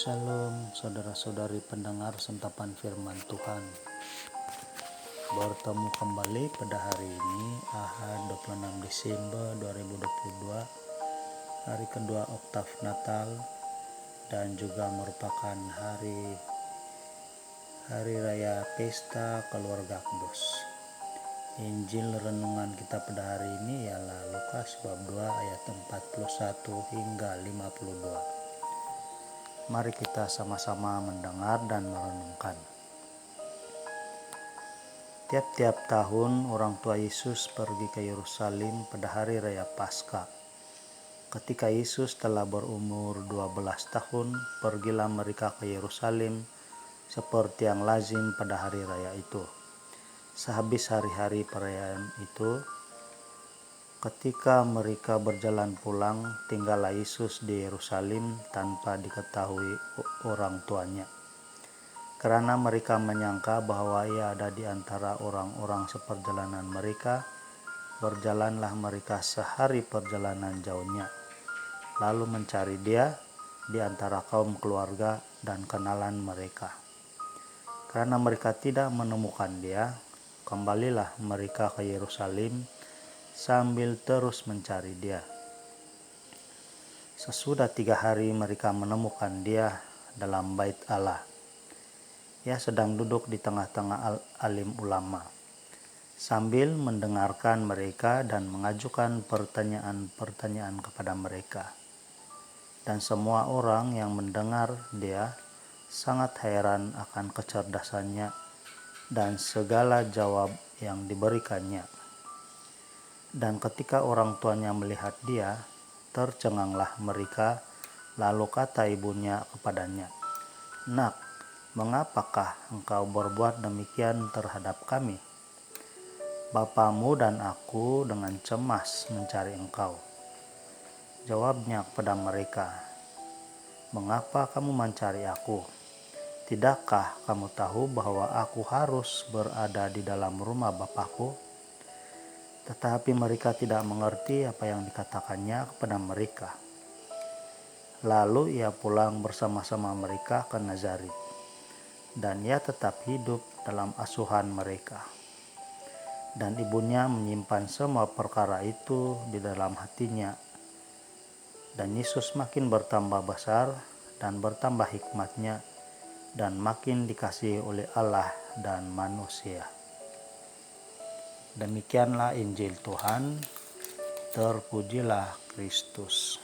Shalom saudara-saudari pendengar sentapan firman Tuhan. Bertemu kembali pada hari ini Ahad 26 Desember 2022, hari kedua Oktav Natal dan juga merupakan hari raya pesta keluarga kudus. Injil renungan kita pada hari ini ialah Lukas bab 2 ayat 41 hingga 52. Mari kita sama-sama mendengar dan merenungkan. Tiap-tiap tahun orang tua Yesus pergi ke Yerusalem pada hari raya Paskah. Ketika Yesus telah berumur 12 tahun, pergilah mereka ke Yerusalem seperti yang lazim pada hari raya itu. Sehabis hari-hari perayaan itu, ketika mereka berjalan pulang, tinggallah Yesus di Yerusalem tanpa diketahui orang tuanya. Karena mereka menyangka bahwa ia ada di antara orang-orang seperjalanan mereka, berjalanlah mereka sehari perjalanan jauhnya, lalu mencari dia di antara kaum keluarga dan kenalan mereka. Karena mereka tidak menemukan dia, kembalilah mereka ke Yerusalem sambil terus mencari dia. Sesudah 3 hari mereka menemukan dia dalam bait Allah. Ia sedang duduk di tengah-tengah alim ulama, sambil mendengarkan mereka dan mengajukan pertanyaan-pertanyaan kepada mereka. Dan semua orang yang mendengar dia sangat heran akan kecerdasannya dan segala jawab yang diberikannya. Dan ketika orang tuanya melihat dia, tercenganglah mereka, lalu kata ibunya kepadanya, "Nak, mengapakah engkau berbuat demikian terhadap kami? Bapamu dan aku dengan cemas mencari engkau." Jawabnya kepada mereka, "Mengapa kamu mencari aku? Tidakkah kamu tahu bahwa aku harus berada di dalam rumah Bapakku?" Tetapi mereka tidak mengerti apa yang dikatakannya kepada mereka. Lalu ia pulang bersama-sama mereka ke Nazaret, dan ia tetap hidup dalam asuhan mereka. Dan ibunya menyimpan semua perkara itu di dalam hatinya. Dan Yesus makin bertambah besar dan bertambah hikmatnya, dan makin dikasihi oleh Allah dan manusia. Demikianlah Injil Tuhan, terpujilah Kristus.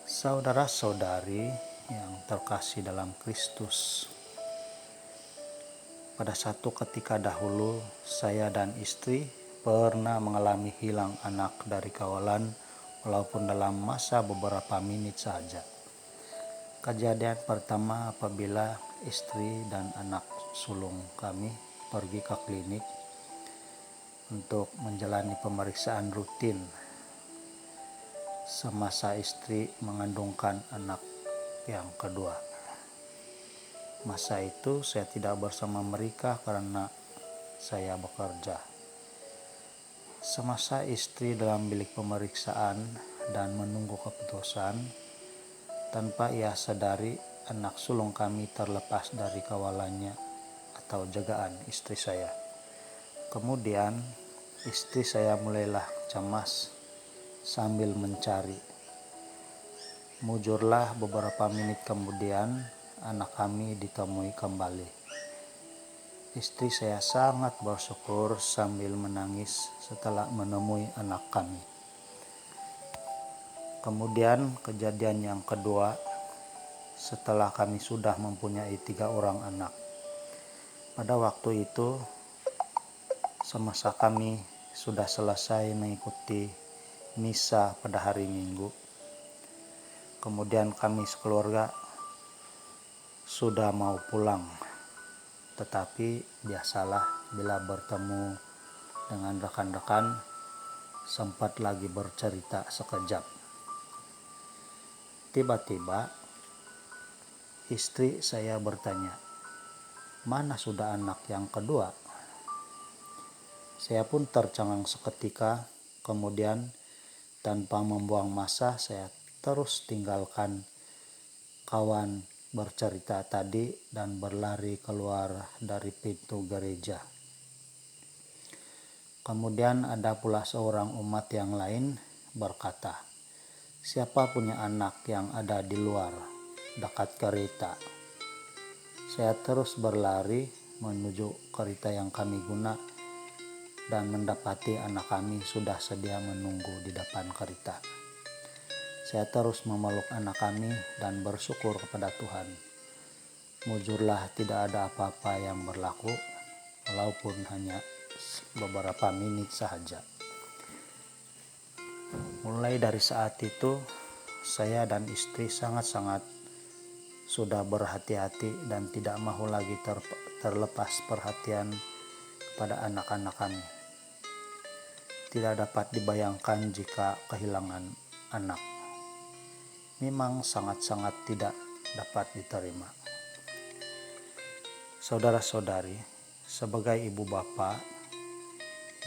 Saudara-saudari yang terkasih dalam Kristus, pada satu ketika dahulu saya dan istri pernah mengalami hilang anak dari kawalan, walaupun dalam masa beberapa menit saja. Kejadian pertama apabila istri dan anak sulung kami pergi ke klinik untuk menjalani pemeriksaan rutin semasa istri mengandungkan anak yang kedua. Masa itu saya tidak bersama mereka karena saya bekerja. Semasa istri dalam bilik pemeriksaan dan menunggu keputusan, tanpa ia sadari anak sulung kami terlepas dari kawalannya atau jagaan istri saya. Kemudian istri saya mulailah cemas sambil mencari. Mujurlah beberapa menit kemudian anak kami ditemui kembali. Istri saya sangat bersyukur sambil menangis setelah menemui anak kami. Kemudian kejadian yang kedua, setelah kami sudah mempunyai 3 orang anak. Pada waktu itu semasa kami sudah selesai mengikuti misa pada hari Minggu. Kemudian kami sekeluarga sudah mau pulang. Tetapi biasalah bila bertemu dengan rekan-rekan sempat lagi bercerita sekejap. Tiba-tiba istri saya bertanya, "Mana sudah anak yang kedua?" Saya pun tercengang seketika, kemudian tanpa membuang masa saya terus tinggalkan kawan bercerita tadi dan berlari keluar dari pintu gereja. Kemudian ada pula seorang umat yang lain berkata, "Siapa punya anak yang ada di luar, dekat kereta?" Saya terus berlari menuju kereta yang kami guna dan mendapati anak kami sudah sedia menunggu di depan kereta. Saya terus memeluk anak kami dan bersyukur kepada Tuhan. Mujurlah tidak ada apa-apa yang berlaku, walaupun hanya beberapa menit saja. Mulai dari saat itu, saya dan istri sangat-sangat sudah berhati-hati dan tidak mau lagi terlepas perhatian pada anak-anak kami. Tidak dapat dibayangkan jika kehilangan anak. Memang sangat-sangat tidak dapat diterima. Saudara-saudari, sebagai ibu bapa,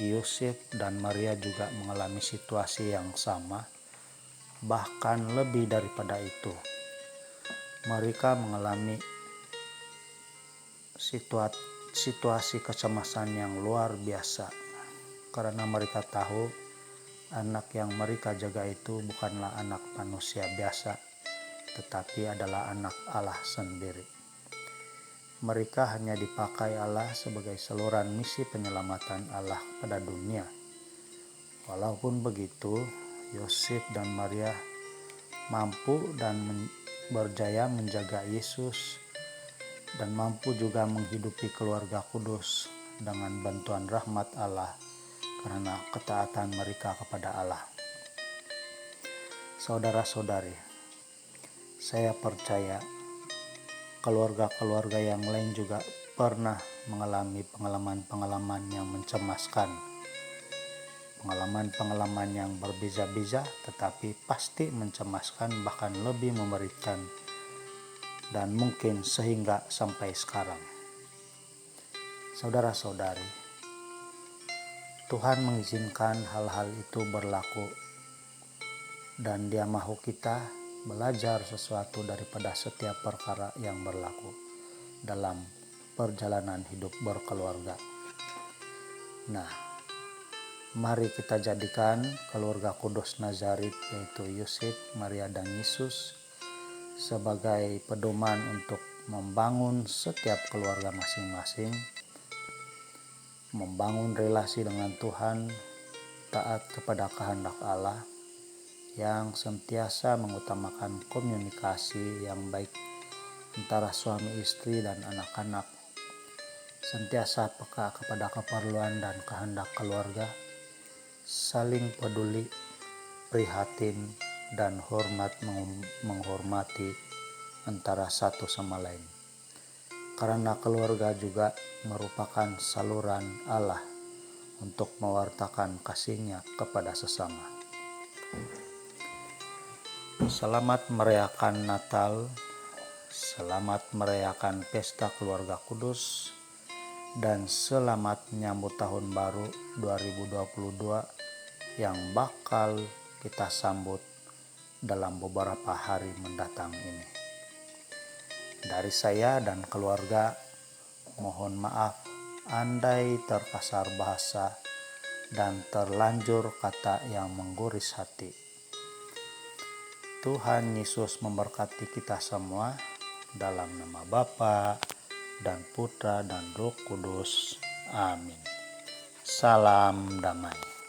Yusuf dan Maria juga mengalami situasi yang sama, bahkan lebih daripada itu. Mereka mengalami situasi kecemasan yang luar biasa karena mereka tahu anak yang mereka jaga itu bukanlah anak manusia biasa, tetapi adalah anak Allah sendiri. Mereka hanya dipakai Allah sebagai saluran misi penyelamatan Allah pada dunia. Walaupun begitu, Yosef dan Maria mampu dan berjaya menjaga Yesus dan mampu juga menghidupi keluarga kudus dengan bantuan rahmat Allah karena ketaatan mereka kepada Allah. Saudara-saudari, saya percaya keluarga-keluarga yang lain juga pernah mengalami pengalaman-pengalaman yang mencemaskan, pengalaman-pengalaman yang berbeza-beza tetapi pasti mencemaskan, bahkan lebih mengerikan, dan mungkin sehingga sampai sekarang. Saudara-saudari, Tuhan mengizinkan hal-hal itu berlaku dan Dia mau kita belajar sesuatu daripada setiap perkara yang berlaku dalam perjalanan hidup berkeluarga. Nah, mari kita jadikan keluarga kudus Nazaret, yaitu Yusuf, Maria, dan Yesus sebagai pedoman untuk membangun setiap keluarga masing-masing, membangun relasi dengan Tuhan, taat kepada kehendak Allah, yang sentiasa mengutamakan komunikasi yang baik antara suami istri dan anak-anak, sentiasa peka kepada keperluan dan kehendak keluarga, saling peduli, prihatin, dan menghormati antara satu sama lain. Karena keluarga juga merupakan saluran Allah untuk mewartakan kasih-Nya kepada sesama. Selamat merayakan Natal, selamat merayakan pesta keluarga kudus, dan selamat menyambut tahun baru 2022 yang bakal kita sambut dalam beberapa hari mendatang ini. Dari saya dan keluarga, mohon maaf andai terkasar bahasa dan terlanjur kata yang mengguris hati. Tuhan Yesus memberkati kita semua dalam nama Bapa dan Putra dan Roh Kudus. Amin. Salam damai.